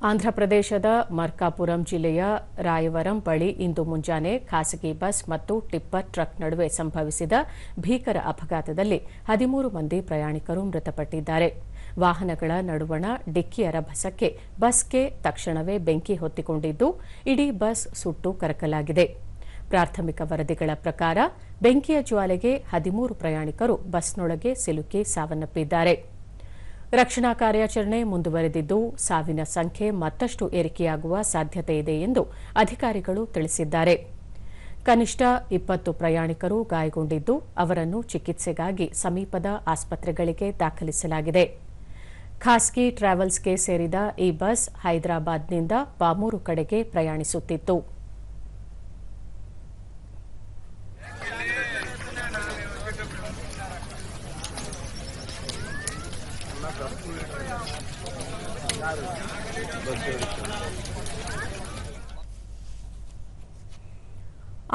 ಆಂಧ್ರಪ್ರದೇಶದ ಮರ್ಕಾಪುರಂ ಜಿಲ್ಲೆಯ ರಾಯವರಂ ಬಳಿ ಇಂದು ಮುಂಜಾನೆ ಖಾಸಗಿ ಬಸ್ ಮತ್ತು ಟಿಪ್ಪರ್ ಟ್ರಕ್ ನಡುವೆ ಸಂಭವಿಸಿದ ಭೀಕರ ಅಪಘಾತದಲ್ಲಿ 13 ಮಂದಿ ಪ್ರಯಾಣಿಕರು ಮೃತಪಟ್ಟಿದ್ದಾರೆ. ವಾಹನಗಳ ನಡುವಣ ಡಿಕ್ಕಿಯ ರಭಸಕ್ಕೆ ಬಸ್ಗೆ ತಕ್ಷಣವೇ ಬೆಂಕಿ ಹೊತ್ತಿಕೊಂಡಿದ್ದು, ಇಡೀ ಬಸ್ ಸುಟ್ಟು ಕರಕಲಾಗಿದೆ. ಪ್ರಾಥಮಿಕ ವರದಿಗಳ ಪ್ರಕಾರ ಬೆಂಕಿಯ ಜ್ವಾಲೆಗೆ 13 ಪ್ರಯಾಣಿಕರು ಬಸ್ನೊಳಗೆ ಸಿಲುಕಿ ಸಾವನ್ನಪ್ಪಿದ್ದಾರೆ. ರಕ್ಷಣಾ ಕಾರ್ಯಾಚರಣೆ ಮುಂದುವರೆದಿದ್ದು, ಸಾವಿನ ಸಂಖ್ಯೆ ಮತ್ತಷ್ಟು ಏರಿಕೆಯಾಗುವ ಸಾಧ್ಯತೆಯಿದೆ ಎಂದು ಅಧಿಕಾರಿಗಳು ತಿಳಿಸಿದ್ದಾರೆ. ಕನಿಷ್ಠ 20 ಪ್ರಯಾಣಿಕರು ಗಾಯಗೊಂಡಿದ್ದು, ಅವರನ್ನು ಚಿಕಿತ್ಸೆಗಾಗಿ ಸಮೀಪದ ಆಸ್ಪತ್ರೆಗಳಿಗೆ ದಾಖಲಿಸಲಾಗಿದೆ. ಖಾಸಗಿ ಟ್ರಾವೆಲ್ಸ್ಗೆ ಸೇರಿದ ಈ ಬಸ್ ಹೈದರಾಬಾದ್ನಿಂದ ಪಾಮೂರು ಕಡೆಗೆ ಪ್ರಯಾಣಿಸುತ್ತಿತ್ತು.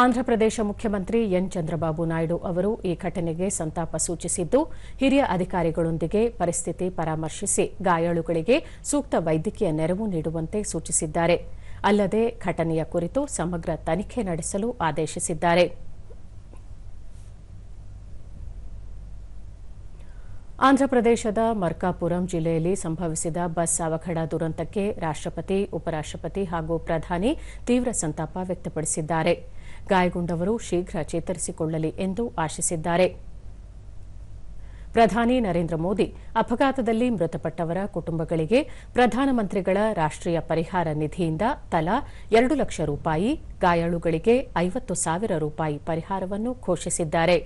ಆಂಧ್ರಪ್ರದೇಶ ಮುಖ್ಯಮಂತ್ರಿ ಎನ್ ಚಂದ್ರಬಾಬು ನಾಯ್ಡು ಅವರು ಈ ಘಟನೆಗೆ ಸಂತಾಪ ಸೂಚಿಸಿದ್ದು, ಹಿರಿಯ ಅಧಿಕಾರಿಗಳೊಂದಿಗೆ ಪರಿಸ್ಥಿತಿ ಪರಾಮರ್ಶಿಸಿ ಗಾಯಾಳುಗಳಿಗೆ ಸೂಕ್ತ ವೈದ್ಯಕೀಯ ನೆರವು ನೀಡುವಂತೆ ಸೂಚಿಸಿದ್ದಾರೆ. ಅಲ್ಲದೆ ಘಟನೆಯ ಕುರಿತು ಸಮಗ್ರ ತನಿಖೆ ನಡೆಸಲು ಆದೇಶಿಸಿದ್ದಾರೆ. ಆಂಧ್ರಪ್ರದೇಶದ ಮರ್ಕಾಪುರಂ ಜಿಲ್ಲೆಯಲ್ಲಿ ಸಂಭವಿಸಿದ ಬಸ್ ಅವಘಡ ದುರಂತಕ್ಕೆ ರಾಷ್ಟ್ರಪತಿ, ಉಪರಾಷ್ಟ್ರಪತಿ ಹಾಗೂ ಪ್ರಧಾನಿ ತೀವ್ರ ಸಂತಾಪ ವ್ಯಕ್ತಪಡಿಸಿದ್ದಾರೆ. ಗಾಯಗೊಂಡವರು ಶೀಘ್ರ ಚೇತರಿಸಿಕೊಳ್ಳಲಿ ಎಂದು ಆಶಿಸಿದ್ದಾರೆ. ಪ್ರಧಾನಿ ನರೇಂದ್ರ ಮೋದಿ ಅಪಘಾತದಲ್ಲಿ ಮೃತಪಟ್ಟವರ ಕುಟುಂಬಗಳಿಗೆ ಪ್ರಧಾನಮಂತ್ರಿಗಳ ರಾಷ್ಟ್ರೀಯ ಪರಿಹಾರ ನಿಧಿಯಿಂದ ತಲಾ 2 ಲಕ್ಷ ರೂಪಾಯಿ, ಗಾಯಾಳುಗಳಿಗೆ 50,000 ರೂಪಾಯಿ ಪರಿಹಾರವನ್ನು ಘೋಷಿಸಿದ್ದಾರೆ.